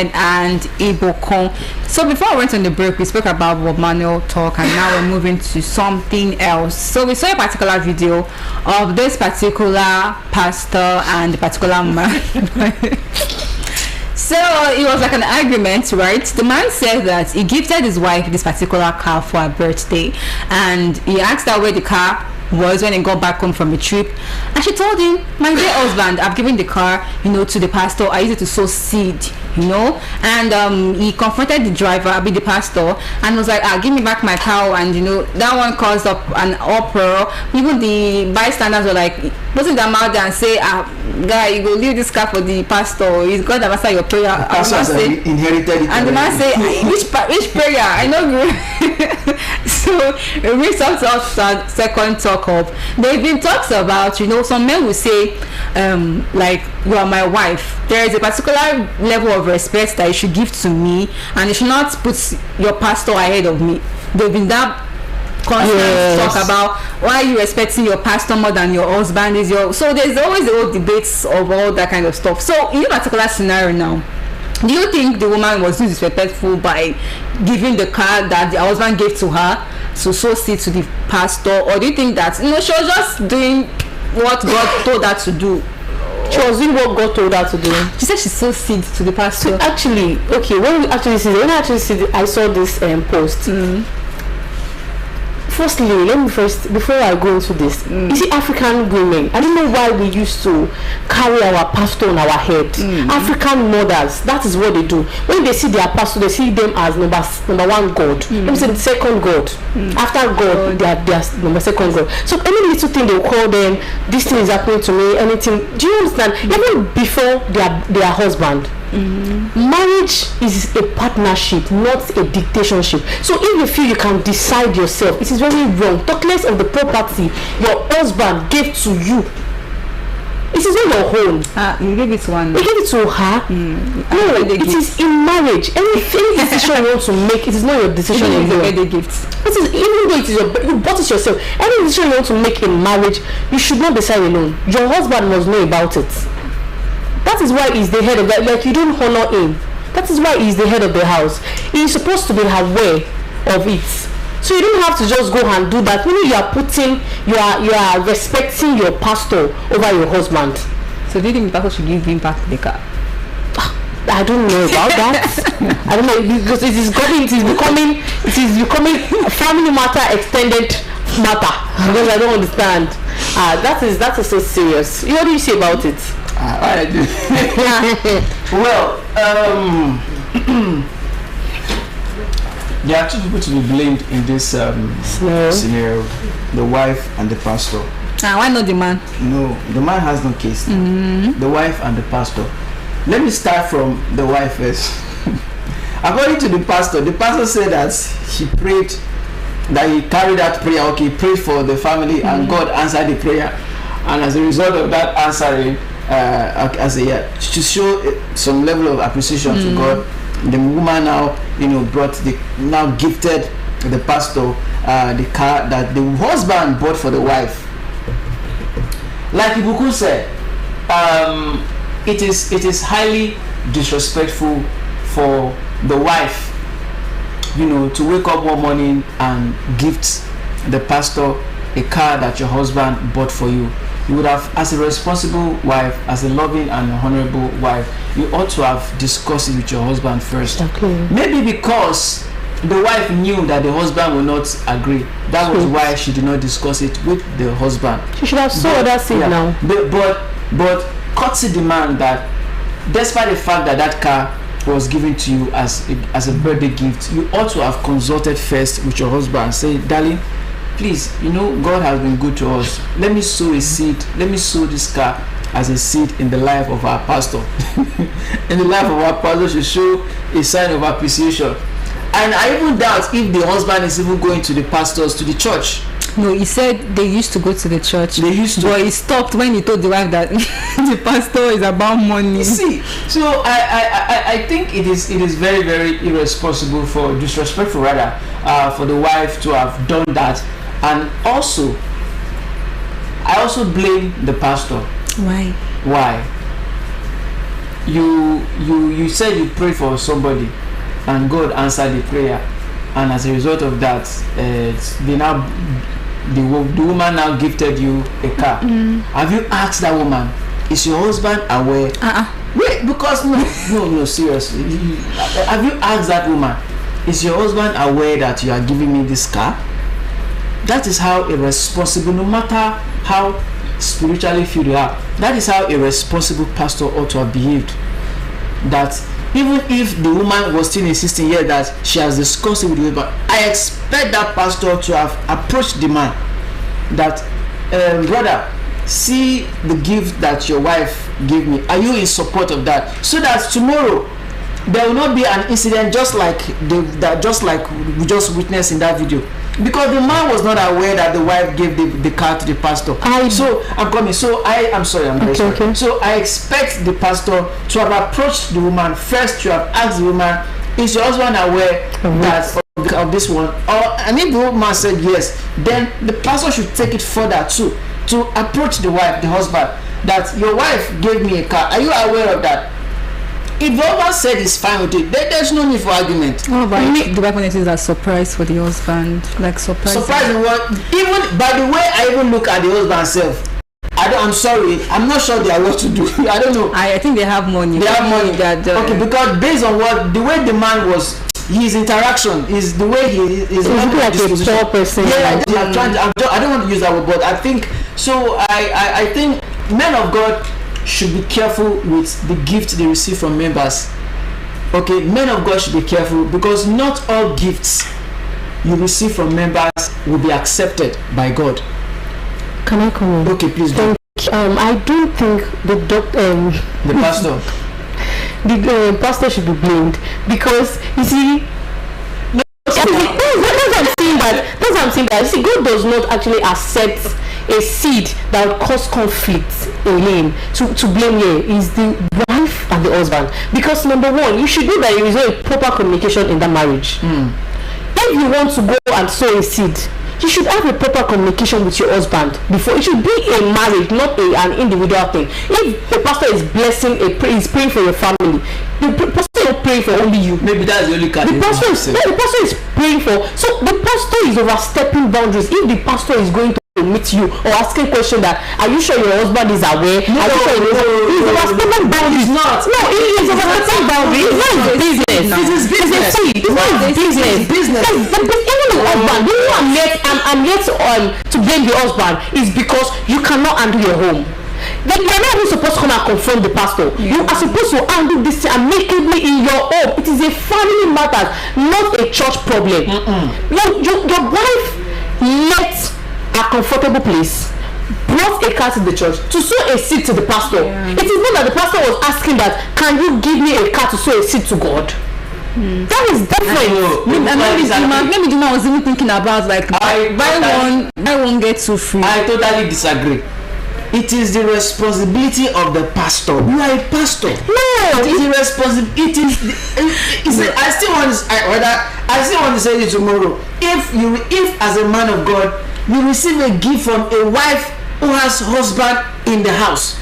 and Ibokon. So before I went on the break, we spoke about what Manuel talk, and now we're moving to something else. So we saw a particular video of this particular pastor and the particular man. So it was like an argument, right? The man said that he gifted his wife this particular car for her birthday, and he asked her where the car was when he got back home from a trip, and she told him, my dear husband, I've given the car, to the pastor. I used it to sow seed, and he confronted the driver, the pastor, and was like, give me back my cow. And that one caused up an uproar. Even the bystanders were like, putting their mouth there and say, guy, you go leave this car for the pastor, he's God that answer your prayer. The pastor inherited it, and the man say, which prayer? I know you. So it brings up to second talk of, they've been talks about, some men will say, like, you are my wife, there is a particular level of respect that you should give to me, and you should not put your pastor ahead of me. They've been that constant talk about why you respecting your pastor more than your husband is so there's always the old debates of all that kind of stuff. So in a particular scenario now, do you think the woman was disrespectful by giving the car that the husband gave to her to sow seed to the pastor, or do you think that she was just doing what God told her to do? She was doing what God told her to do. She said she sowed seed to the pastor. So actually, okay, when I saw this post. Firstly, before I go into this, you see, African women, I don't know why we used to carry our pastor on our head. African mothers, that is what they do. When they see their pastor, they see them as number one God. Let me say the second God. After God, they are number second God. So any little thing they will call them, this thing is happening to me, anything. Do you understand? Even before their husband. Marriage is a partnership, not a dictatorship. So if you feel you can decide yourself, it is very wrong. Talk less of the property your husband gave to you. It is not your own. You gave it to one. You gave it to her. No, it is in marriage. Any decision you want to make, it is not your decision. Even if you gift. It is, even though it is you bought it yourself. Any decision you want to make in marriage, you should not decide alone. Your husband must know about it. That is why he's the head of that. Like, you don't honor him. That is why he's the head of the house. He's supposed to be aware of it. So you don't have to just go and do that. You are respecting your pastor over your husband. So do you think the pastor should give him back the car? I don't know about that. I don't know, because it is becoming a family matter, extended matter. Because I don't understand. That is so serious. What do you say about it? I do. Well, there are two people to be blamed in this scenario: the wife and the pastor. Why not the man? No, the man has no case. The wife and the pastor. Let me start from the wife first. According to the pastor said that he prayed, that he carried that prayer. Okay, he prayed for the family, and God answered the prayer. And as a result of that answering, to show some level of appreciation to God, the woman now gifted the pastor the car that the husband bought for the wife. Like Ibuku said, it is highly disrespectful for the wife, to wake up one morning and gift the pastor a car that your husband bought for you. You would have, as a responsible wife, as a loving and honorable wife, you ought to have discussed it with your husband first. Okay. Maybe because the wife knew that the husband would not agree. That was why she did not discuss it with the husband. She should have saw that seed now. But courtesy demand that, despite the fact that that car was given to you as a birthday gift, you ought to have consulted first with your husband. Say, darling, please, God has been good to us. Let me sow a seed. Let me sow this car as a seed in the life of our pastor. In the life of our pastor should show a sign of appreciation. And I even doubt if the husband is even going to the pastors, to the church. No, he said they used to go to the church. They used to. But he stopped when he told the wife that the pastor is about money. See, so I think it is very, very irresponsible, disrespectful rather, for the wife to have done that. And also, I also blame the pastor. Why? you said you prayed for somebody and God answered the prayer, and as a result of that, the woman now gifted you a car. Have you asked that woman, is your husband aware? Wait, because no, seriously, have you asked that woman, is your husband aware that you are giving me this car? That is how irresponsible, no matter how spiritually filled you are, that is how a responsible pastor ought to have behaved. That even if the woman was still insisting here that she has discussed it with you, but I expect that pastor to have approached the man that, brother, see the gift that your wife gave me, are you in support of that? So that tomorrow there will not be an incident just like we just witnessed in that video, because the man was not aware that the wife gave the car to the pastor. So I'm sorry. Okay. So I expect the pastor to have approached the woman first, to have asked the woman, is your husband aware that of this one? And if the woman said yes, then the pastor should take it further too, to approach the wife, the husband, that your wife gave me a car, are you aware of that? If the husband said he's fine with it, then there's no need for argument. But the wife is a surprise for the husband, like surprise. Surprise in what? Even by the way I even look at the husband self, I'm sorry, I'm not sure they are what to do. I don't know. I think they have money. They have money. Okay, because based on the way the man was, his interaction is the way he is. Like a poor person. Yeah, I don't want to use that word, but I think so. I think men of God should be careful with the gift they receive from members. Okay, men of God should be careful, because not all gifts you receive from members will be accepted by God. Can I come in? Okay, please do. I don't think the pastor the pastor should be blamed, because you see, that's what I'm saying that you see, God does not actually accept a seed that would cause conflict in him. To blame here is the wife and the husband, because number one, you should know that there is no proper communication in that marriage. If you want to go and sow a seed, you should have a proper communication with your husband before. It should be a marriage, not an individual thing. If the pastor is blessing is praying for your family, the pastor is not praying for only you. Maybe that's the only candidate. The pastor is praying for. So the pastor is overstepping boundaries. If the pastor is going to meet you or asking question that, are you sure your husband is aware? He's overstepping boundaries. He is overstepping boundaries. It's not his business. It's his business. It's not his business. Even the husband, the one I'm yet to blame the husband is because you cannot handle your home. Then you are not even supposed to come and confront the pastor. You are supposed to handle this amicably in your home. It is a family matter, not a church problem. Your wife left a comfortable place, brought a car to the church to sow a seed to the pastor. It is not that the pastor was asking that, can you give me a car to sow a seed to God? That is different. Maybe the man was even thinking about like buy one get two free. I totally disagree. It is the responsibility of the pastor. You are a pastor. No, it is the responsibility. I still want to say it tomorrow. If as a man of God you receive a gift from a wife who has husband in the house.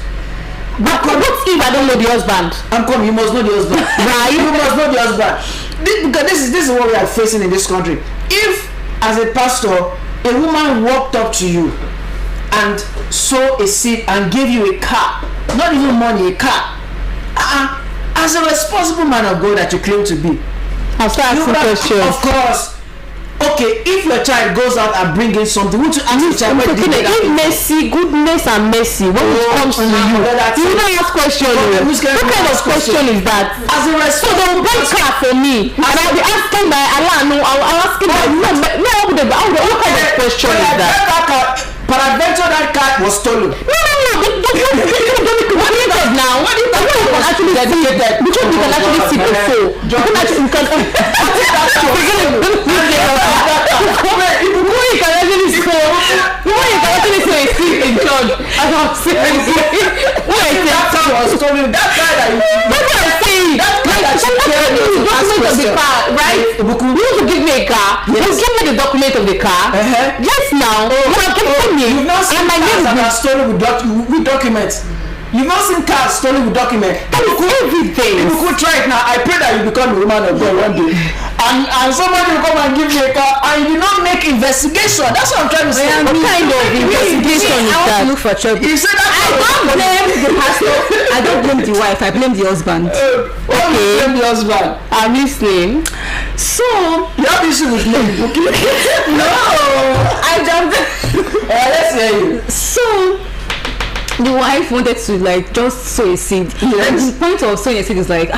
But what if I don't know the husband? You must know the husband. Right? You must know the husband. Because this is what we are facing in this country. If, as a pastor, a woman walked up to you and sowed a seed and gave you a car, not even money, a car, as a responsible man of God that you claim to be, I'll start asking questions. Of course. Okay, if your child goes out and brings in something, would you ask the child what did goodness and mercy when it comes to you? You don't ask questions. What kind of question is that? So they will buy car for me, and I'll be asking by Allah. No, I'll ask him. What kind of question is that? Peradventure that car was stolen. No. Now, what you can actually dedicated. Because you can actually see the soul. You can actually say a seed in church. As I'm saying, that car was stolen. That car that you. That's what I'm saying. Document of the car, right? You want to give me a car. You give me the document of the car. Yes, now. You are giving me. You've not seen cars that are stolen with documents. You've not seen cars stolen with documents. That is everything. If you could try it now, I pray that you become a woman of God one day. And somebody will come and give you a car and you not make investigation. That's what I'm trying to say. What kind of investigation is I want that? to look for trouble. You said that I don't blame the pastor. I don't blame the wife. I blame the husband. Okay. Blame the husband. I'm listening. So You have issue with me. Okay. no, I don't. Let's hear you. So the wife wanted to like just sow a seed. Yes. And the point of sowing a seed is like,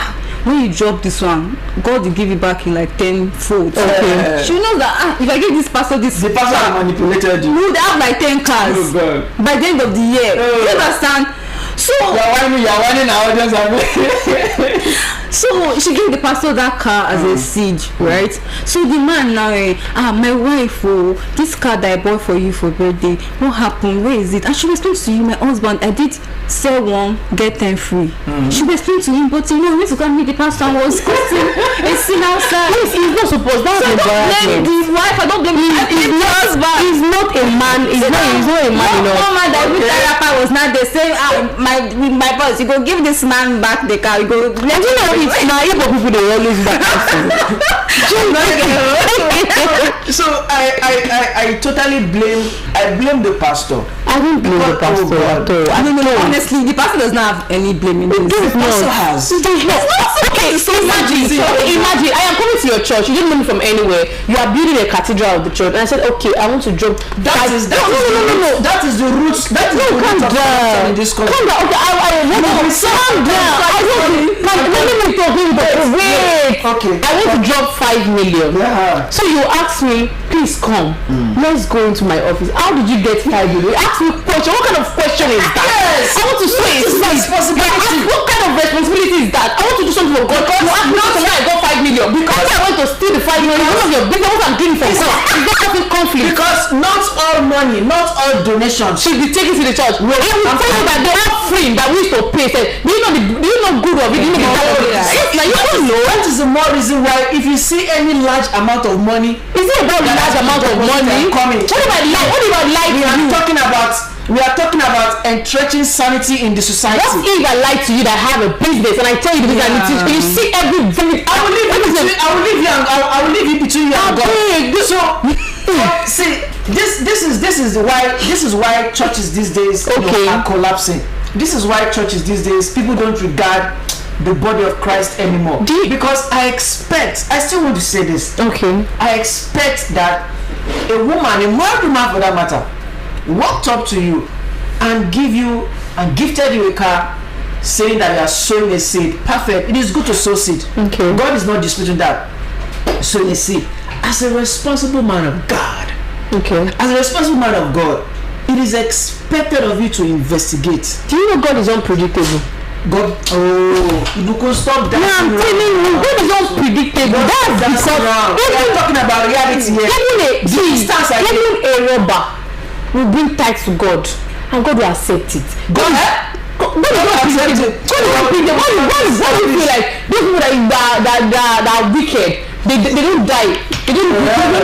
when you drop this one, God will give you back in like 10 folds. Okay. She knows that if I give this pastor this, The pastor has manipulated you. we would have like 10 cars Oh, God. by the end of the year. You understand? So You're whining our audience. So she gave the pastor that car as a seed, right? So the man now, my wife, this car that I bought for you for birthday, what happened? Where is it? And she explained to you, my husband, I did sell one, get 10 free. She explained to him, but you know, we need to come meet the pastor and was causing a sin outside. Yes, he's not supposed. That's So I don't blame embarrassment. the wife, I don't blame the husband. He's not a man. He's not a man. You know. No man that with that rapper was not the same. My boss, you go give this man back the car. You go let You know, it's naive for people they always back. So I totally blame the pastor. I don't blame the pastor at all. No, honestly, the pastor does not have any blame in this. The pastor has. Okay, so imagine, I am coming to your church. You didn't know me from anywhere. You are building a cathedral of the church, and I said, okay, I want to drop. That is the roots. That is the root of corruption in this country. Calm down. Okay, I want to calm down. Let me talk. Wait. Okay. I want to drop 5 million. Yeah. So you ask me, please come. Let's go into my office. How did you get 5 million? You ask me a question. What kind of question is that? Yes. I want to say This is responsibility. What kind of responsibility is that? I want to do something for God. You ask me why I got 5 million. Because I want to steal the 5 million. One of your business, what I'm doing for God. It's not causing conflict. Because not all money, not all donations Should be taken to the church. I will tell you that the offering that we used to pay. Do you know good of it? Do you know the value of it? Yes, now you don't know. That is the more reason why if you see any large amount of money, Is it about large amount of money? coming. What about life? We are talking about entrenching sanity in the society. What if I lie to you that I have a business and I tell you the business and it is, you see every very I will leave you between you and God. So see, this is why churches these days are collapsing. This is why churches these days people don't regard the body of Christ anymore. Because I still want to say this. Okay. I expect that a woman, a married woman for that matter, walked up to you and gifted you a car, saying that you are sowing a seed. Perfect. It is good to sow seed. Okay. God is not disputing that. Sowing a seed. As a responsible man of God, Okay. as a responsible man of God, it is expected of you to investigate. Do you know God is unpredictable? God, you can stop that. I'm telling you, God is unpredictable. That's because we are talking about reality here. Even a robber will bring tithes to God, and God will accept it. God will accept it. God will unpredictable. Why do you feel like those people that are wicked? They don't die. They don't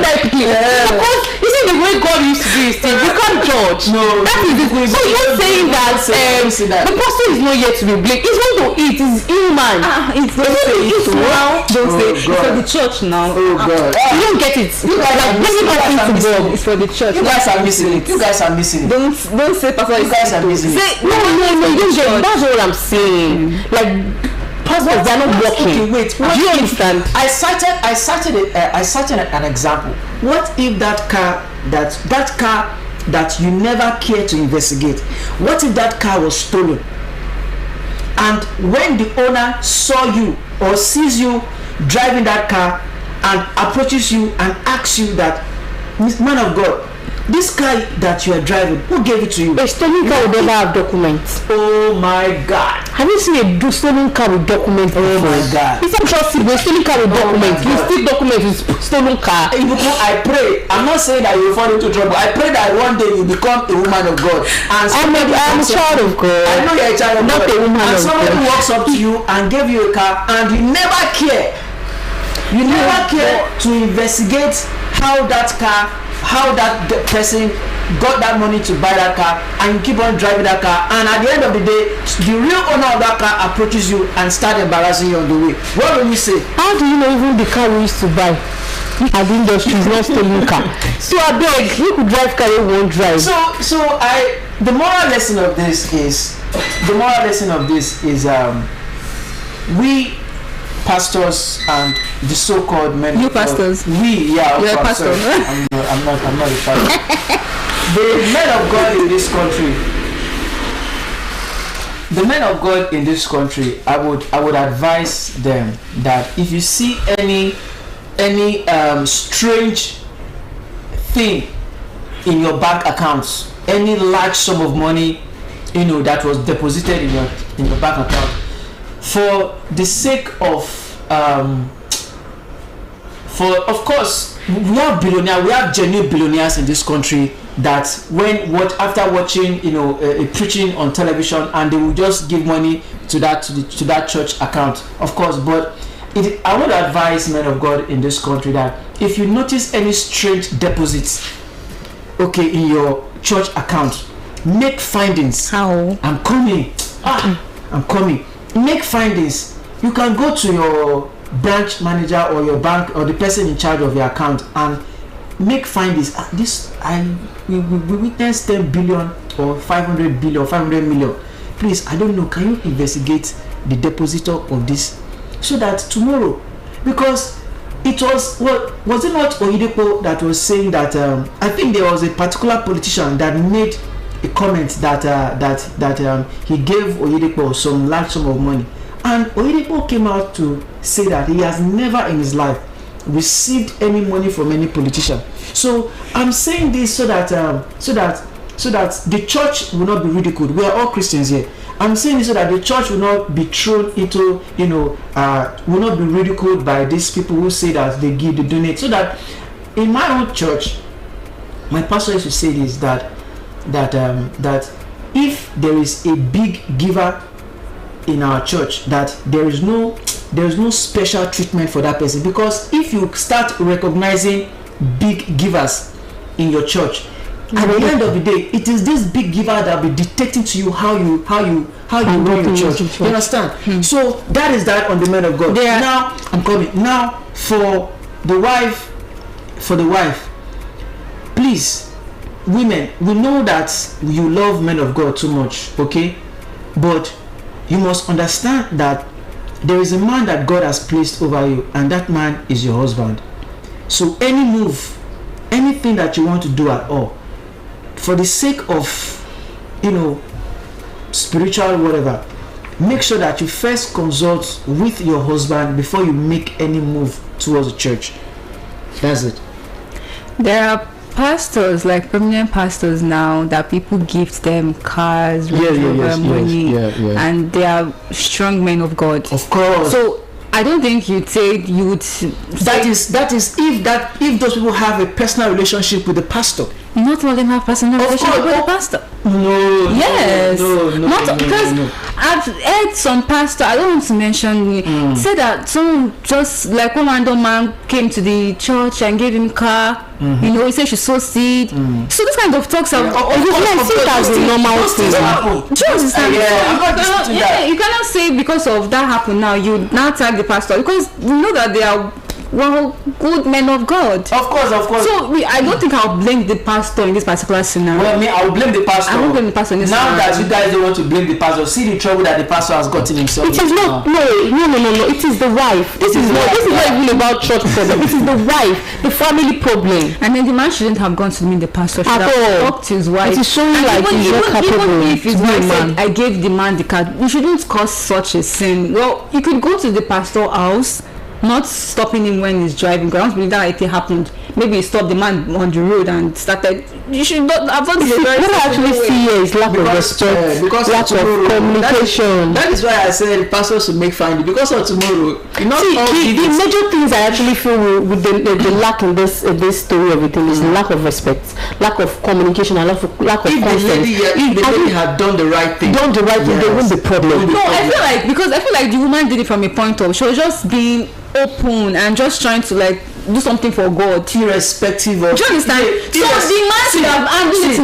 die quickly. Because you see the way God used to do his thing, you can't judge. No. That is the way. So you're saying that the pastor is not yet to be blamed. He's going to eat. He's human. It's not safe now. Don't say it's for the church now. Oh God. You don't get it. You guys are missing it. It's for the church. You guys are missing it. You guys are missing it. Don't say pastor. You guys are missing it. Say No, you don't get it. That's what I'm saying. Like, pastors, they're not working. Okay, wait. Do you understand? I cited an example. What if that car that you never care to investigate? What if that car was stolen? And when the owner saw you or sees you driving that car and approaches you and asks you that, man of God, this car that you are driving, who gave it to you? A stolen car will never have documents. Oh my God. Have you seen a stolen car with documents? Oh my God. It's not trust it, but a stolen car with documents. You steal documents with stolen car. I pray. I'm not saying that you fall into trouble. I pray that one day you become a woman of God. And I'm a child of God. I know you're a child of Not God. a woman and of somebody God. walks up to you and gave you a car and you never care. You never care to investigate how that person got that money to buy that car, and you keep on driving that car, and at the end of the day, the real owner of that car approaches you and start embarrassing you on the way. What will you say? How do you know even the car we used to buy at the industry is not stolen car? So I beg, you could drive car, you won't drive. The moral lesson of this is we pastors and the so-called men. You pastors. You're a pastor. I'm not a pastor. The men of God in this country, I would advise them that if you see any strange thing in your bank accounts, any large sum of money, that was deposited in your bank account, for the sake of of course, we have genuine billionaires in this country that after watching a preaching on television, and they will just give money to that church account, of course. But I would advise men of God in this country that if you notice any strange deposits, in your church account, make findings. How? I'm coming. Make findings. You can go to your branch manager or your bank or the person in charge of your account and make findings. We witnessed 10 billion or 500 billion or 500 million. Please, I don't know, can you investigate the depositor of this, so that tomorrow, because it was it not Oyedepo that was saying that I think there was a particular politician that made a comment that he gave Oyedepo some large sum of money, and Oyedepo came out to say that he has never in his life received any money from any politician. So I'm saying this so that the church will not be ridiculed. We are all Christians here. I'm saying this so that the church will not be thrown into, will not be ridiculed by these people who say that they donate. So that in my own church, my pastor used to say this, that if there is a big giver in our church, that there is no special treatment for that person, because if you start recognizing big givers in your church, at the end of the day, it is this big giver that will be dictating to you how you run your church. You understand? So that is that on the men of God. Now I'm coming. Now for the wife, please, women, we know that you love men of God too much, okay? But you must understand that there is a man that God has placed over you, and that man is your husband. So any move, anything that you want to do at all, for the sake of spiritual whatever, make sure that you first consult with your husband before you make any move towards the church. That's it. There are pastors, like prominent pastors now, that people gift them cars, money, and they are strong men of God. Of course. So I don't think you would say. That is if those people have a personal relationship with the pastor. Not all of them have personal relationship with the pastor. No. Yes. No. Not because I've heard some pastor, I don't want to mention, say that someone just like one random man came to the church and gave him car. He said she sowed seed. So this kind of talks about as a normal thing. You cannot say because of that happened now you now tag the pastor, because you know that they are good men of God. Of course. So I don't think I'll blame the pastor in this particular scenario. Well, I will blame the pastor. I won't blame the pastor in this scenario. Now that you guys don't want to blame the pastor, see the trouble that the pastor has gotten himself. It is not. No. It is the wife. This is not even about church problem. It is the wife, the family problem. And then the man shouldn't have gone to meet the pastor. Should have talked to his wife. It is showing like he's not capable. Even if his wife said, I gave the man the card, you shouldn't cause such a sin. Well, you could go to the pastor's house, not stopping him when he's driving. Because I don't believe that it happened. Maybe he stopped the man on the road and started. You should not have done this. What I actually see here is lack of respect, because lack of communication. That is why I said pastors should make findings, because of tomorrow. The major things I actually feel with the lack in this story of everything is lack of respect, lack of communication, and lack of confidence. If the lady had done the right thing, there won't be problem. No, I feel like the woman did it from a point of she was just being open and just trying to do something for God. Irrespective of. Do you understand? So the man should have handled it.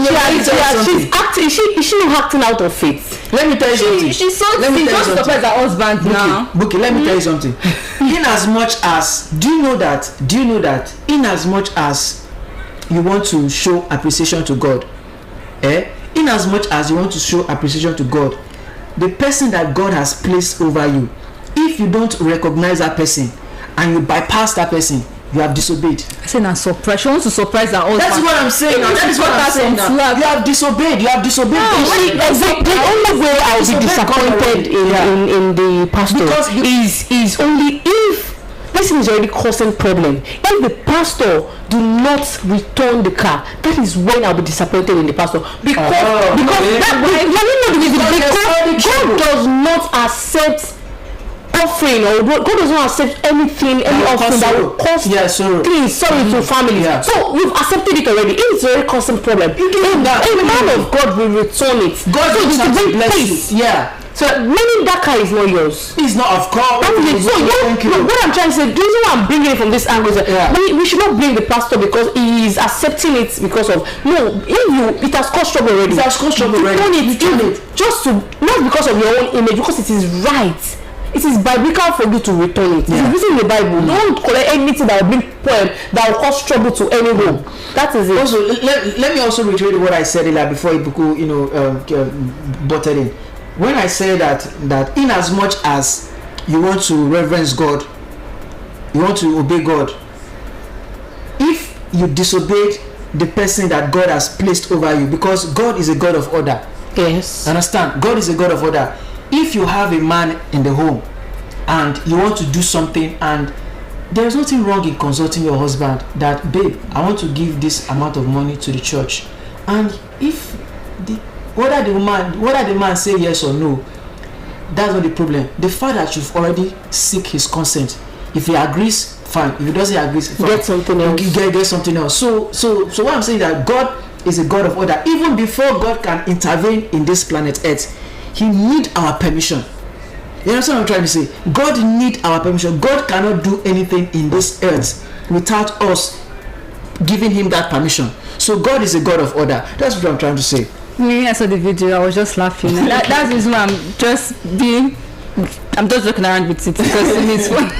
She's acting. Is she not acting out of faith? Let me tell you something. She's so just surprised her husband now. Buki, let me tell you something. In as much as do you know that in as much as you want to show appreciation to God, in as much as you want to show appreciation to God, the person that God has placed over you, if you don't recognize that person and you bypass that person, you have disobeyed. I said now surprise. She wants to surprise her husband. That's what I'm saying. That is what I'm saying now. You have disobeyed. You have disobeyed. The only way I will be disappointed in the pastor is only if person is already causing problem. If the pastor do not return the car, that is when I'll be disappointed in the pastor. Because God does not accept offering, or God does not accept anything, any offering that will cause things to family. So we've accepted it already. It's a very causing problem. A man of God will return it. God will bless you. Yeah. So meaning that car is not yours. It's not, of course. So what I'm trying to say, the reason why I'm bringing it from this angle is that we should not blame the pastor because he is accepting it because of it has caused trouble already. It has caused trouble already. Return it just to, not because of your own image, because it is right. It is biblical for you to return it. It is written in the Bible. Don't collect anything that will bring poem that will cause trouble to anyone. That is it. Also, let me also reiterate what I said earlier before Ibuku, butted in. When I say that in as much as you want to reverence God, you want to obey God, if you disobeyed the person that God has placed over you, because God is a God of order. Yes. Understand? God is a God of order. If you have a man in the home and you want to do something, and there is nothing wrong in consulting your husband that, babe, I want to give this amount of money to the church, and if whether the man say yes or no, that's not the problem. The fact that you've already seek his consent, if he agrees, fine. If he doesn't agree, fine. Get something else. Get something else. So what I'm saying is that God is a God of order. Even before God can intervene in this planet Earth, he need our permission. You understand what I'm trying to say? God need our permission. God cannot do anything in this earth without us giving him that permission. So God is a God of order. That's what I'm trying to say. When I saw the video, I was just laughing. That's the reason why I'm just joking around with it because it's fun.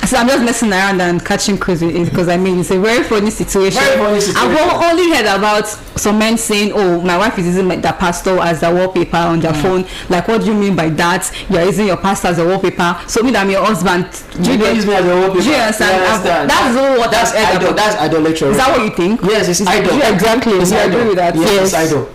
So I'm just messing around and catching cruise with it because it's a very funny situation. I've only heard about some men saying, "Oh, my wife is using the pastor as the wallpaper on their phone." Like, what do you mean by that? You're using your pastor as a wallpaper. So me, I'm your husband. You don't use me as a wallpaper. Do you understand? That's idol. That's idolatry. Is that what you think? Yes, it's idol. Exactly. It's I agree with that. Yes, it's idol.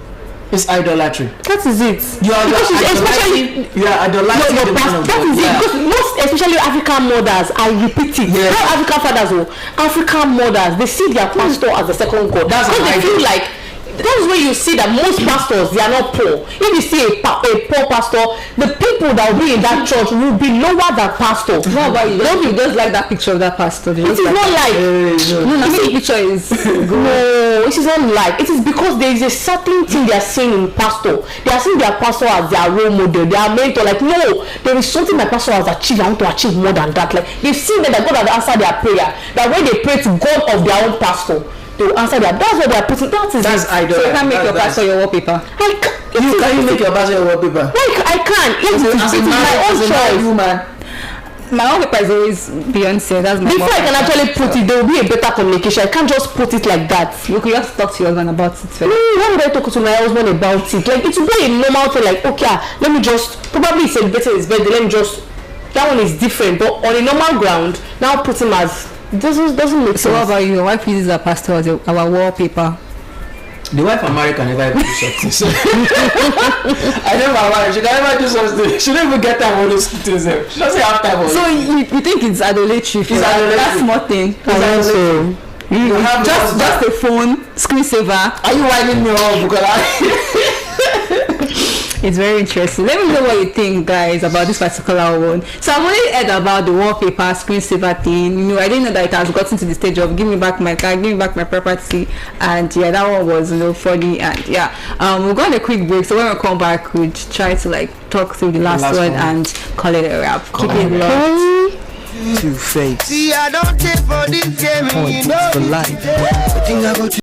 It's idolatry. That is it. You are idolizing the man of God. That is it. Because most, especially African mothers, I repeat it. Not African fathers, African mothers, they see their pastor as the second God. That's because they feel like. That's where you see that most pastors, they are not poor. If you see a poor pastor, the people that will be in that church will be lower than pastor. No, but you just like that picture of that pastor. It is not like the picture is no, it is not like. It is because there is a certain thing they are seeing in pastor. They are seeing their pastor as their role model. They are mentor. Like, no, there is something my pastor has achieved. I want to achieve more than that. Like, they've seen that God has answered their prayer. That when they pray to God of their own pastor, they will answer that. That's what they are putting. That's idol. So you can't make your pastor your wallpaper. Can you make your pastor your wallpaper? Like, I can't. It is my own choice. My wallpaper is always Beyonce. That's my Before wallpaper. I can actually put it, there will be a better communication. I can't just put it like that. You could just talk to your husband about it first. Why would I talk to my husband about it? Like, it will be a normal thing. Like, okay, let me just probably celebrating his birthday. Let me just, that one is different. But on a normal ground, now put him as. Doesn't make sense. So what about you? Your wife uses our pastor as our wallpaper. The wife and Mary can never do something. So I know my wife. She can never do something. She don't even get time for those things. She doesn't have time for So you think it's idolatry for that small thing? You have just a phone screensaver. Are you winding me up, Bukola? It's very interesting. Let me know what you think, guys, about this particular one. So I've only heard about the wallpaper screensaver thing. I didn't know that it has gotten to the stage of give me back my car, give me back my property, and that one was funny. And we'll go on a quick break. So when we come back, we'll try to talk through the last one and call it a wrap. Keep it locked. Two-Face. See, I don't take for this game, Point you know. for life.